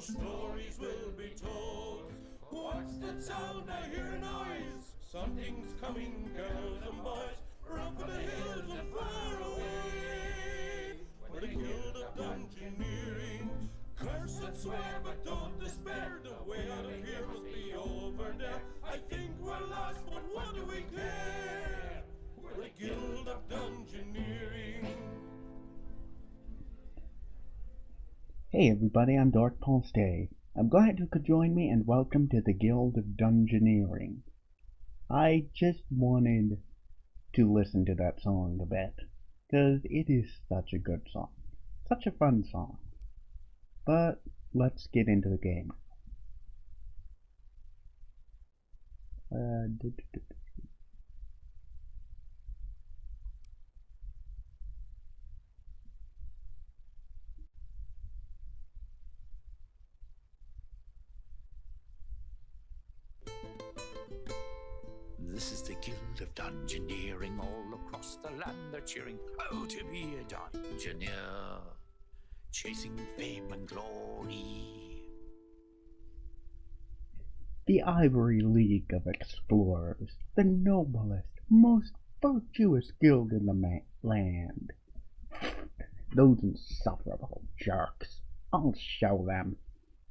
stories will be told. What's that sound? I hear a noise. Something's coming, girls and boys. Run for the hills and far away. For the guild of Dungeoneering. Curse and swear, but don't despair. The way out of here must be over there. I think we're lost, but what do we care? We're the guild of Dungeoneering. Hey everybody, I'm Dark Stay. I'm glad you could join me and welcome to the Guild of Dungeoneering. I just wanted to listen to that song a bit, because it is such a good song. Such a fun song. But let's get into the game. This is the Guild of Dungeoneering. All across the land they're cheering, oh, to be a Dungeoneer, chasing fame and glory. The Ivory League of Explorers, the noblest, most virtuous guild in the land. Those insufferable jerks. I'll show them.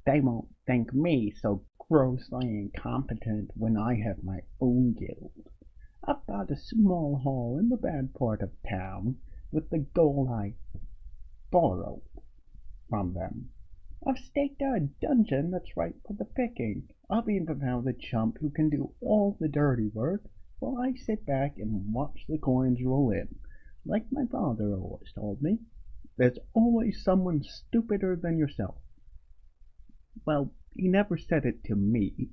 They won't think me so grossly incompetent when I have my own guild. I've got a small hall in the bad part of town with the gold I borrowed from them. I've staked out a dungeon that's ripe for the picking. I've even found a chump who can do all the dirty work while I sit back and watch the coins roll in. Like my father always told me, there's always someone stupider than yourself. Well, he never said it to me.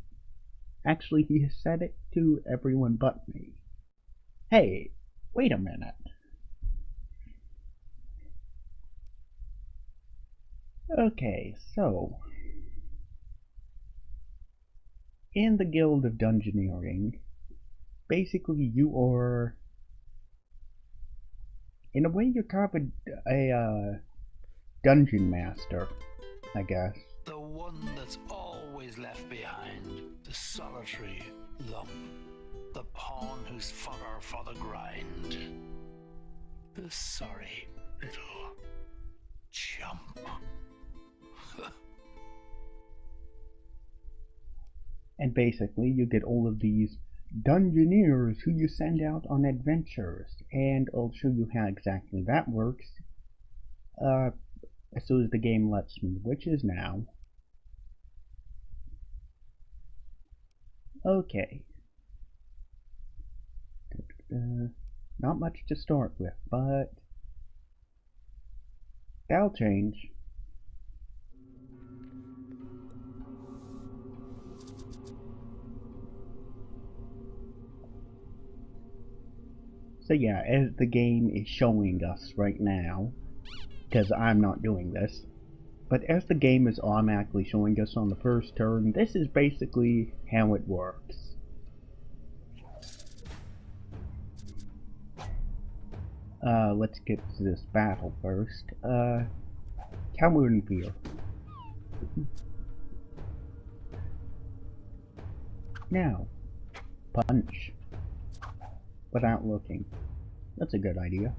Actually, he has said it to everyone but me. Hey, wait a minute. Okay, so in the Guild of Dungeoneering, basically you are, in a way, you're kind of a dungeon master, I guess. The one that's always left behind, the solitary lump, the pawn who's fodder for the grind, the sorry little chump. And basically, you get all of these Dungeoneers who you send out on adventures, and I'll show you how exactly that works as soon as the game lets me, which is now. Okay. Not much to start with, but that'll change. So yeah, as the game is showing us right now, because I'm not doing this, but as the game is automatically showing us on the first turn, this is basically how it works. Let's get to this battle first. Fear. Now, punch. Without looking. That's a good idea.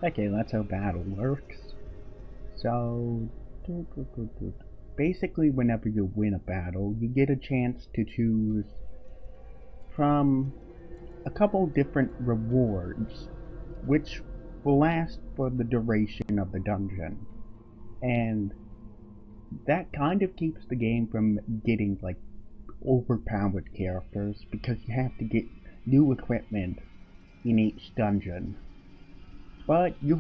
Okay, that's how battle works. So, basically whenever you win a battle, you get a chance to choose from a couple different rewards, which will last for the duration of the dungeon. And that kind of keeps the game from getting, like, overpowered characters, because you have to get new equipment in each dungeon. But you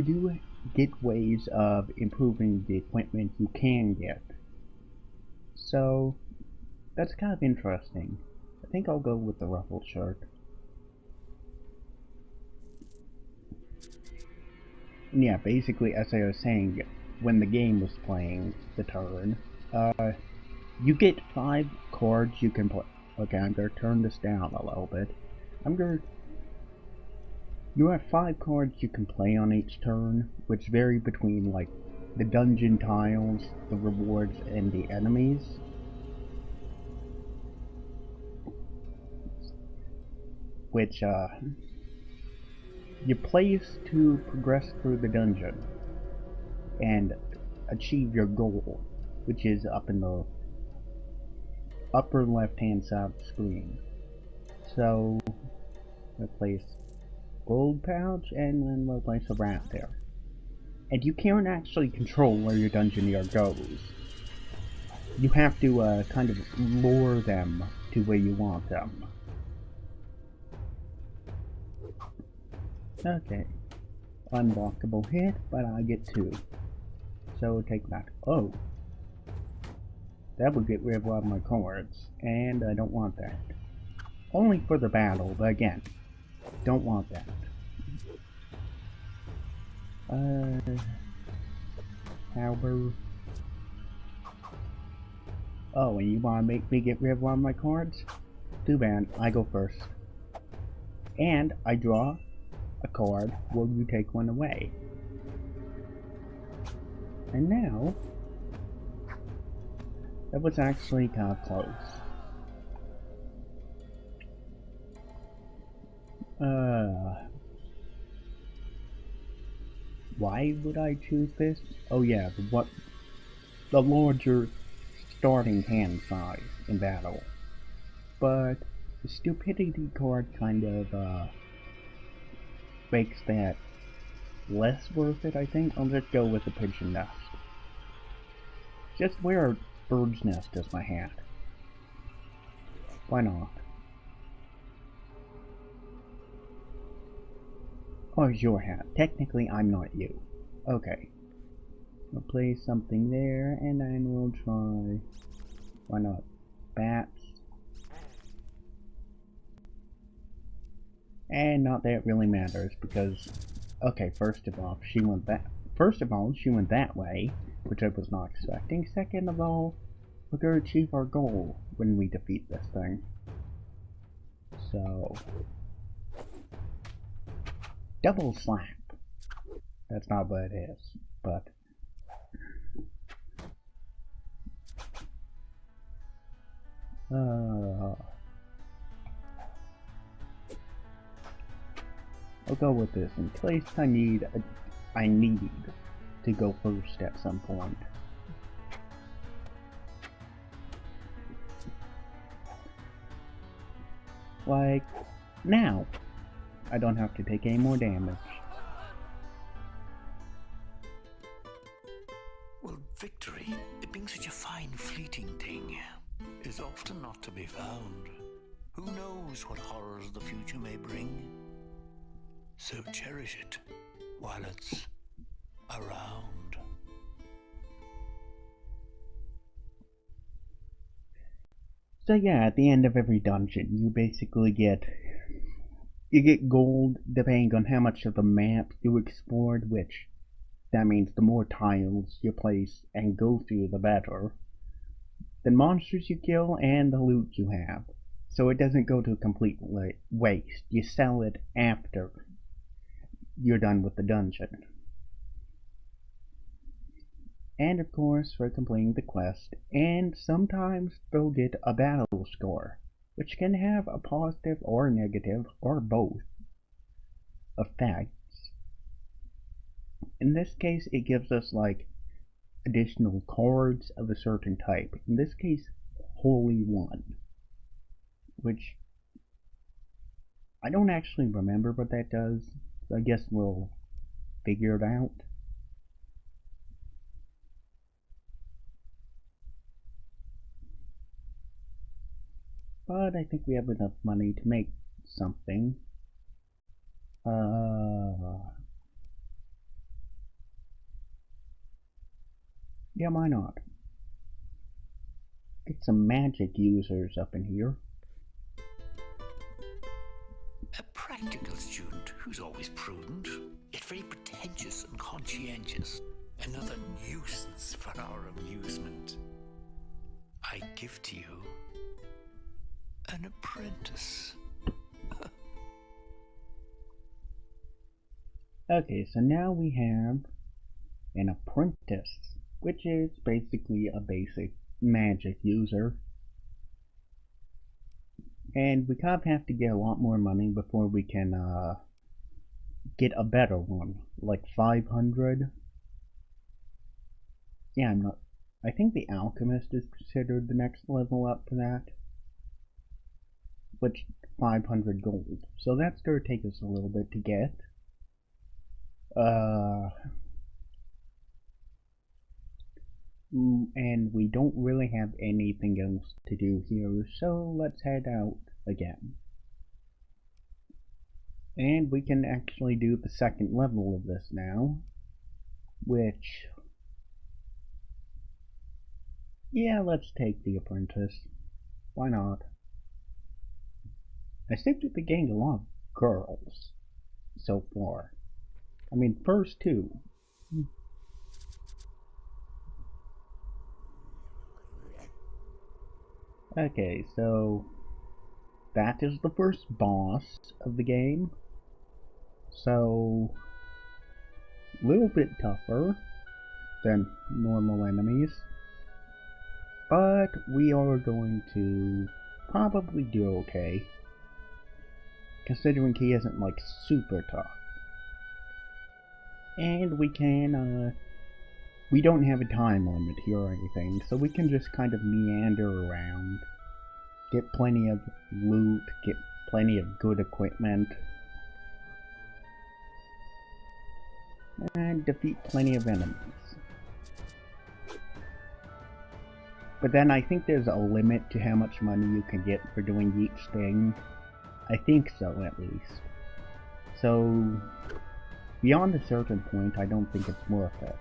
do get ways of improving the equipment you can get. So, that's kind of interesting. I think I'll go with the ruffled shirt. And yeah, basically, as I was saying, when the game was playing the turn, You get 5 cards you can play. Okay, I'm gonna turn this down a little bit. You have 5 cards you can play on each turn, which vary between, like, the dungeon tiles, the rewards, and the enemies. Which, you place to progress through the dungeon and achieve your goal, which is up in the upper left-hand side of the screen. So, we'll place gold pouch, and then we'll place a rat there. And you can't actually control where your Dungeoneer goes. You have to kind of lure them to where you want them. Okay. Unblockable hit, but I get 2. So take that. Oh. That would get rid of one of my cards, and I don't want that. Only for the battle, but again, don't want that. However... Oh, and you want to make me get rid of one of my cards? Too bad, I go first. And I draw a card, will you take one away? And now... That was actually kind of close. Why would I choose this? Oh yeah, the larger starting hand size in battle. But the stupidity card kind of makes that less worth it, I think. I'll just go with the pigeon nest. Just wear a bird's nest as my hat. Why not? Or is your hat? Technically, I'm not you. Okay. We'll place something there, and then we'll try... Why not? Bats. And not that it really matters, because... Okay, first of all, she went that way, which I was not expecting. Second of all, we're going to achieve our goal when we defeat this thing. So... Double slap. That's not what it is, but... I'll go with this in case I need to go first at some point. Like now. I don't have to take any more damage. Well, victory, it being such a fine, fleeting thing, is often not to be found. Who knows what horrors the future may bring? So cherish it while it's around. So yeah, at the end of every dungeon, you basically get gold depending on how much of the map you explored, which that means the more tiles you place and go through, the better. The monsters you kill and the loot you have. So it doesn't go to complete waste. You sell it after you're done with the dungeon. And of course, for completing the quest, and sometimes they'll get a battle score, which can have a positive or negative, or both, effects. In this case, it gives us, like, additional cards of a certain type. In this case, Holy One. Which, I don't actually remember what that does, so I guess we'll figure it out. But I think we have enough money to make something. Yeah, why not? Get some magic users up in here. A practical student who's always prudent, yet very pretentious and conscientious. Another nuisance for our amusement. I give to you an apprentice. Okay, so now we have an apprentice, which is basically a basic magic user. And we kind of have to get a lot more money before we can get a better one, like 500. Yeah, I think the alchemist is considered the next level up for that, which 500 gold. So that's going to take us a little bit to get. And we don't really have anything else to do here, so let's head out again. And we can actually do the second level of this now, which, yeah, let's take the apprentice. Why not? I seem to be getting a lot of girls so far. I mean, first two. Okay, so that is the first boss of the game. So, a little bit tougher than normal enemies. But we are going to probably do okay, considering he isn't like super tough. And we can, we don't have a time limit here or anything, so we can just kind of meander around, get plenty of loot, get plenty of good equipment, and defeat plenty of enemies. But then I think there's a limit to how much money you can get for doing each thing. I think so, at least. So, beyond a certain point, I don't think it's worth it.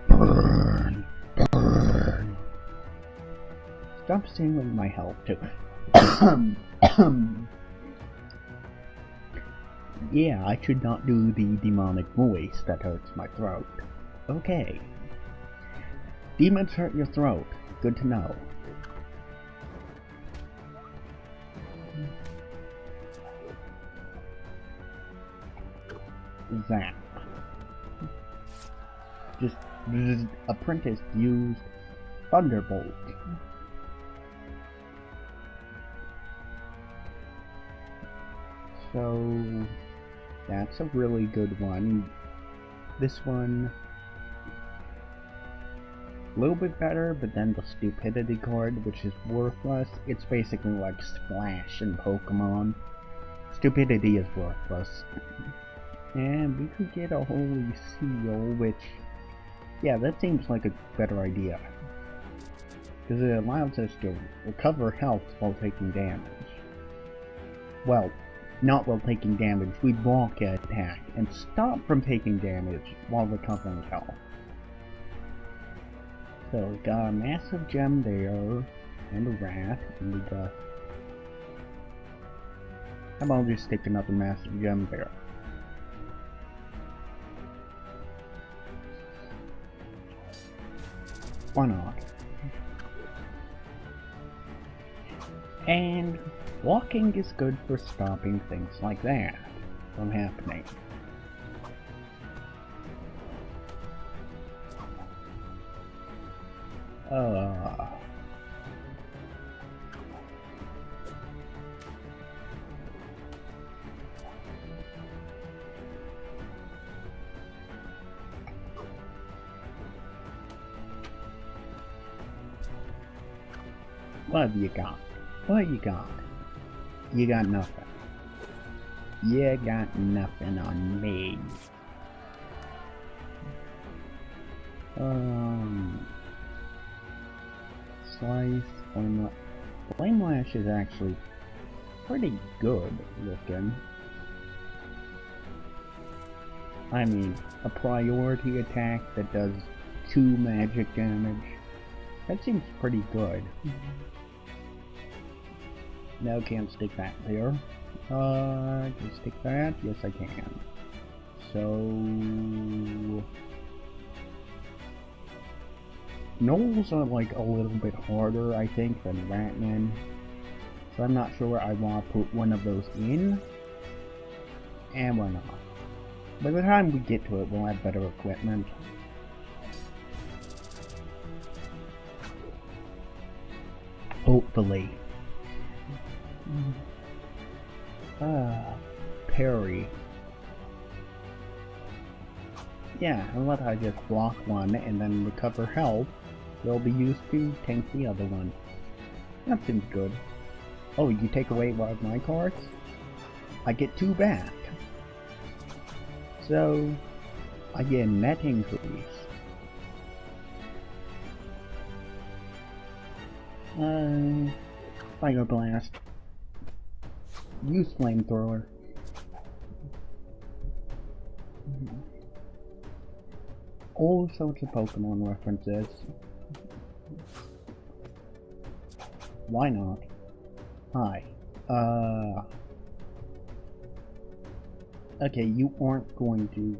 Burn. Stop stealing my health, too. Yeah, I should not do the demonic voice that hurts my throat. Okay. Demons hurt your throat. Good to know. Zap. Just apprentice used Thunderbolt. So that's a really good one. This one a little bit better, but then the stupidity card, which is worthless. It's basically like Splash in Pokemon. Stupidity is worthless. And we could get a Holy Seal, which, yeah, that seems like a better idea. Because it allows us to recover health while taking damage. Well, not while taking damage, we block an attack and stop from taking damage while recovering health. So we got a massive gem there, and a rat, and we got... How about just stick another massive gem there? Why not? And walking is good for stopping things like that from happening. What have you got? What you got? You got nothing. You got nothing on me. Slice Flame Lash. Flame Lash is actually pretty good looking. I mean, a priority attack that does 2 magic damage. That seems pretty good. No, can't stick that there. Can I stick that? Yes, I can. So... Gnolls are like a little bit harder, I think, than Ratmen. So I'm not sure I want to put one of those in. And why not? By the time we get to it, we'll have better equipment. Hopefully. Parry. Yeah, unless I just block one and then recover health, they'll be used to tank the other one. That seems good. Oh, you take away one of my cards? I get 2 back. So, I get a net increase. Fire Blast. Use Flamethrower. All sorts of Pokemon references. Why not? Hi. Okay, you aren't going to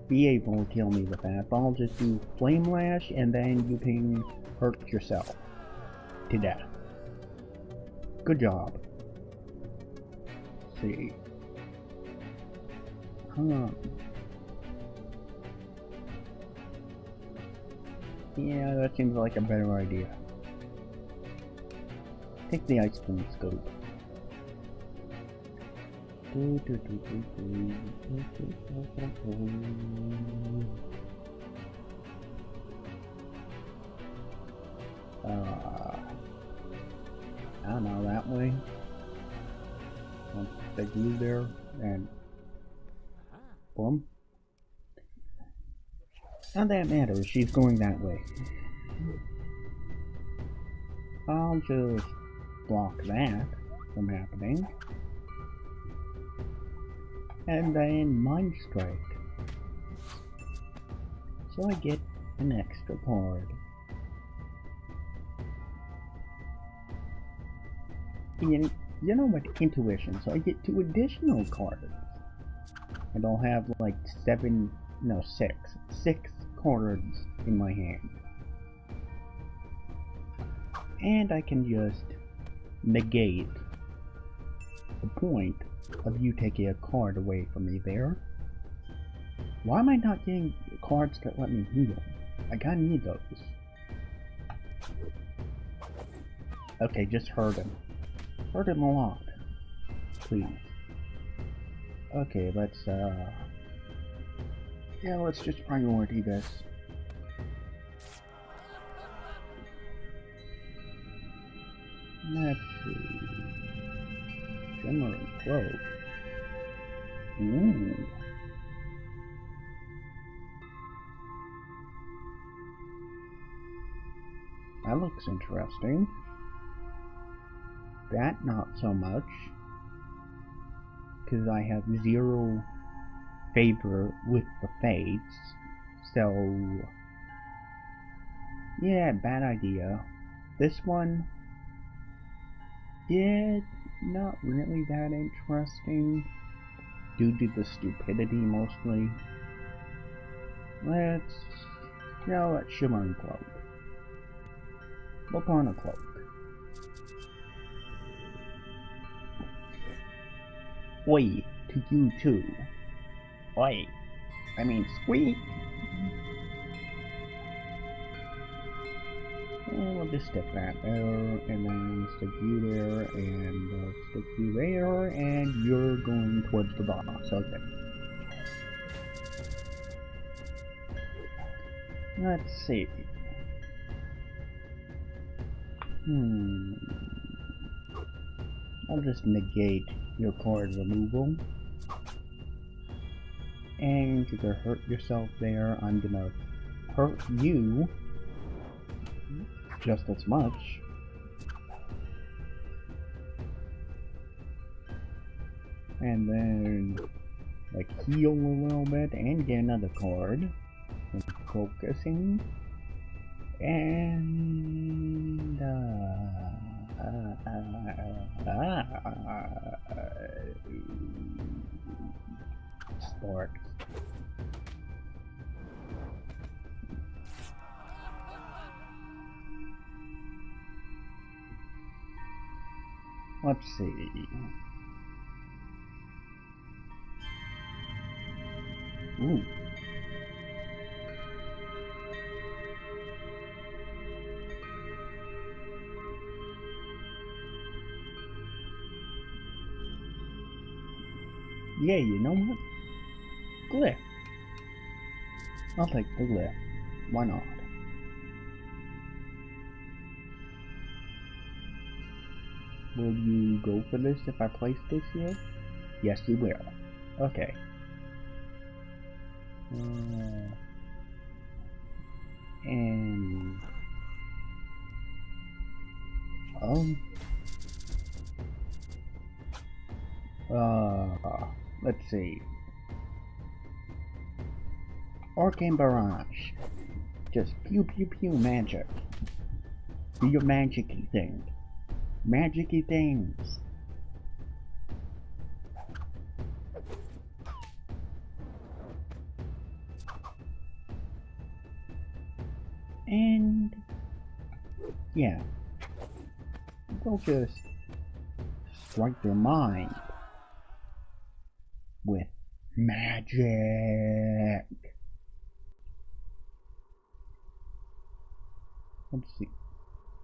be able to kill me with that, but I'll just do Flame Lash and then you can hurt yourself to death. Good job. Let's see. Yeah, that seems like a better idea. Take the Ice Beam Scope. I don't know, that way. I'll stick you there and boom. Not that matters, she's going that way. I'll just block that from happening. And then Mind Strike. So I get an extra card. And you know what? Intuition. So I get 2 additional cards. And I'll have like 6 cards in my hand. And I can just negate the point of you taking a card away from me there. Why am I not getting cards that let me heal? I kinda need those. Okay, just hurt him. Hurt him a lot. Please. Okay, let's yeah, let's just priority this. Let's see. Shimmering Cloak. Ooh. That looks interesting. That not so much. Because I have 0 favor with the fates. So yeah, bad idea. This one, yeah, not really that interesting. Due to the stupidity mostly. Let's Shimmering Cloak. Look on a cloak. Oi, to you too. Oi, I mean sweet. And we'll just stick that there, and then stick you there, and stick you there, and you're going towards the boss. Okay. Let's see. I'll just negate your card removal. And you're gonna hurt yourself there. I'm gonna hurt you just as much. And then like heal a little bit and get another card. And focusing. And sparks. Let's see. Ooh. Yeah, you know what? Glyph. I'll take the glyph. Why not? Will you go for this if I place this here? Yes, you will. Okay. And... let's see. Arcane Barrage. Just pew pew pew magic. Do your magic-y thing. Magic-y things. And... yeah. They'll just strike your mind with magic. Let's see.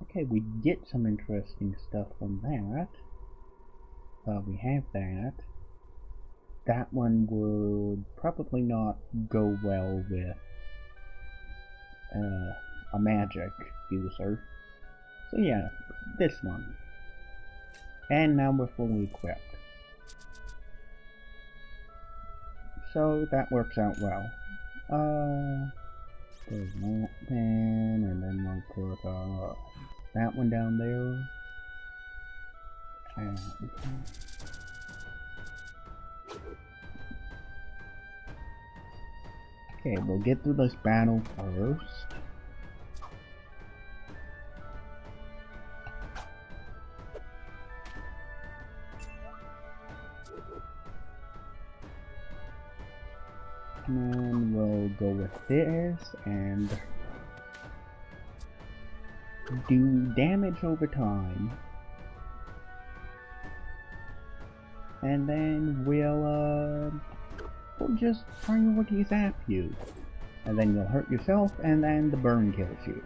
Okay, we get some interesting stuff from that. We have that. That one would probably not go well with a magic user. So yeah, this one. And now we're fully equipped. So that works out well. There's that pen, and then we'll put that one down there. And okay, we'll get through this battle first. And then we'll go with this and do damage over time. And then we'll just priority zap you. And then you'll hurt yourself, and then the burn kills you.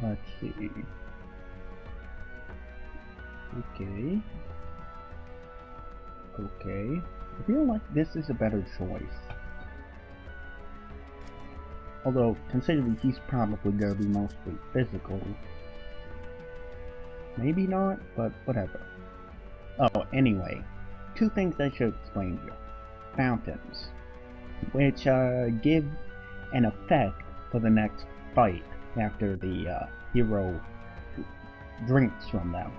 Let's see. Okay. Okay. I feel like this is a better choice. Although, considering he's probably gonna be mostly physical. Maybe not, but whatever. Oh, anyway. Two things I should explain here. Fountains. Which, give an effect for the next fight after the, hero drinks from them.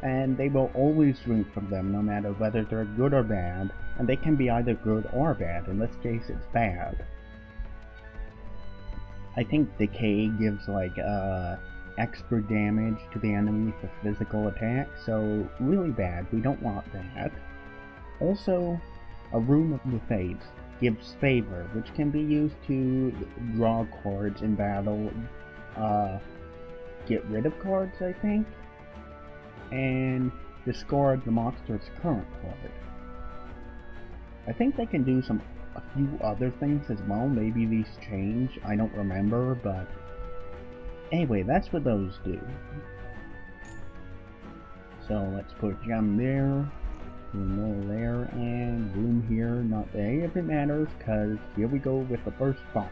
And they will always drink from them no matter whether they're good or bad, and they can be either good or bad. In this case, it's bad. I think Decay gives like extra damage to the enemy for physical attack, so really bad, we don't want that. Also, a Room of the Fates gives favor, which can be used to draw cards in battle, get rid of cards, I think, and discard the monster's current card. I think they can do a few other things as well. Maybe these change, I don't remember, but anyway, that's what those do. So let's put gem there, room there, and room here. Not that any of it matters, because here we go with the first boss.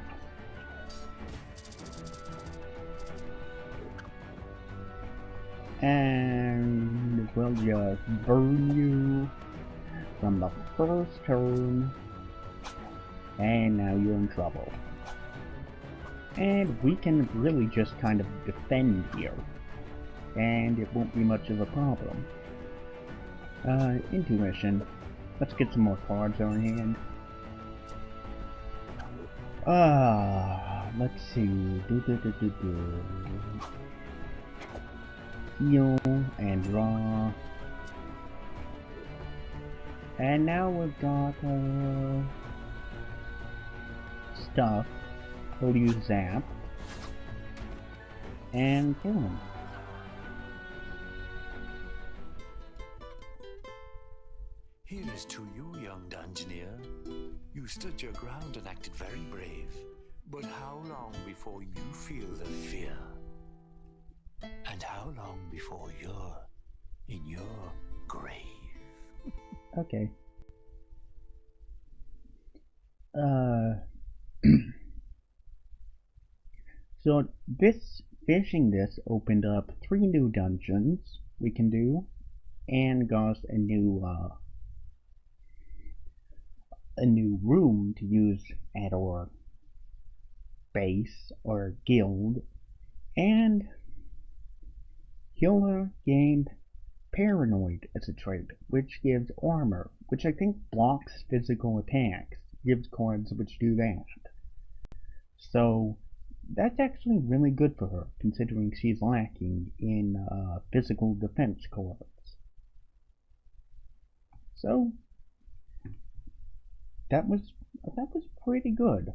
And we'll just burn you from the first turn, and now you're in trouble. And we can really just kind of defend here, and it won't be much of a problem. Intuition. Let's get some more cards on hand. Let's see. Heal, and draw. And now we've got stuff. We'll use Zap and kill him. Here is to you, young Dungeoneer. You stood your ground and acted very brave. But how long before you feel the fear? And how long before you're in your grave? Okay. So finishing this opened up 3 new dungeons we can do, and got us a new room to use at our base or guild, and Hilda gained Paranoid as a trait, which gives armor, which I think blocks physical attacks, gives cards which do that. So that's actually really good for her, considering she's lacking in physical defense cards. So that was pretty good.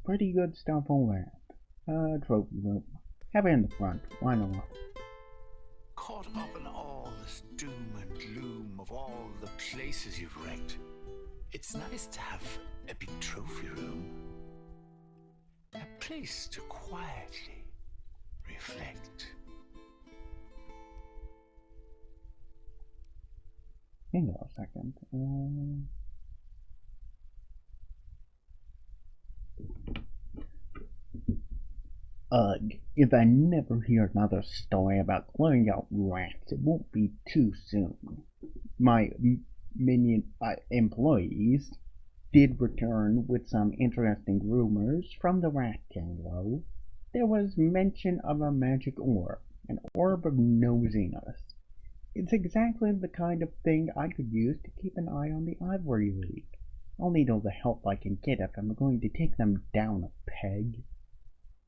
Pretty good stuff all that. Trophy room. Have it in the front. Why not? Caught up in all this doom and gloom of all the places you've wrecked, it's nice to have a big trophy room. A place to quietly reflect. Hang on a second. Ugh, if I never hear another story about clearing out rats, it won't be too soon. My minion employees did return with some interesting rumors from the Rat King, though. There was mention of a magic orb, an orb of nosiness. It's exactly the kind of thing I could use to keep an eye on the Ivory League. I'll need all the help I can get if I'm going to take them down a peg.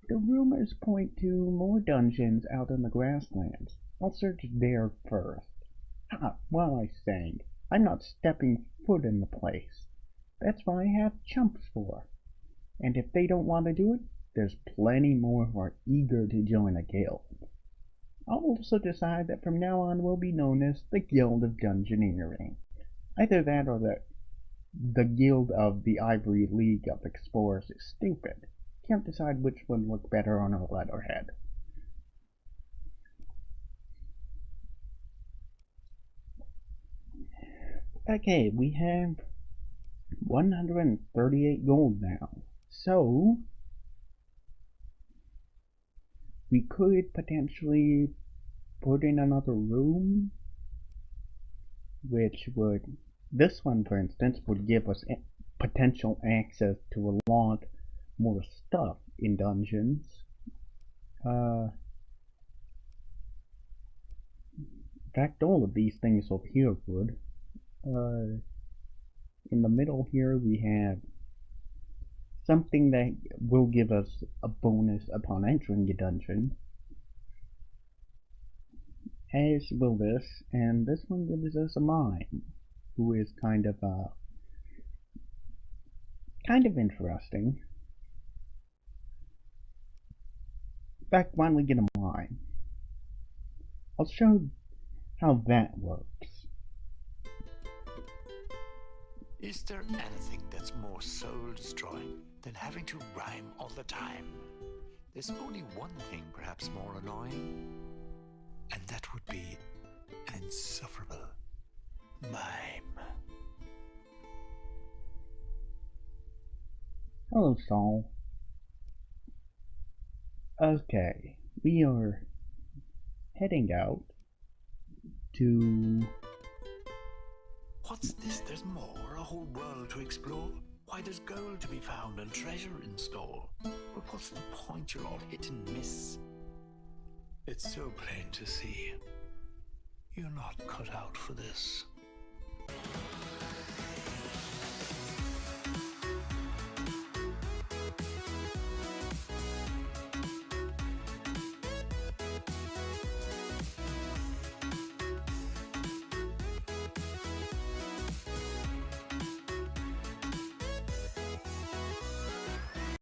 The rumors point to more dungeons out in the grasslands. I'll search there first. What am I saying? I'm not stepping foot in the place. That's what I have chumps for. And if they don't want to do it, there's plenty more who are eager to join a guild. I'll also decide that from now on we'll be known as the Guild of Dungeoneering. Either that or the Guild of the Ivory League of Explorers is stupid. Can't decide which one looked better on our letterhead. Okay, we have 138 gold now. So we could potentially put in another room, which would, this one for instance, would give us potential access to a lot more stuff in dungeons. In fact, all of these things up here would. In the middle here we have something that will give us a bonus upon entering the dungeon, as will this, and this one gives us a mime, who is kind of interesting. In fact, why don't we get a mime? I'll show how that works. Is there anything that's more soul-destroying than having to rhyme all the time? There's only one thing perhaps more annoying, and that would be an insufferable mime. Hello, Saul. Okay, we are heading out to... What's this? There's more? A whole world to explore? Why, there's gold to be found and treasure in store. But what's the point? You're all hit and miss. It's so plain to see. You're not cut out for this.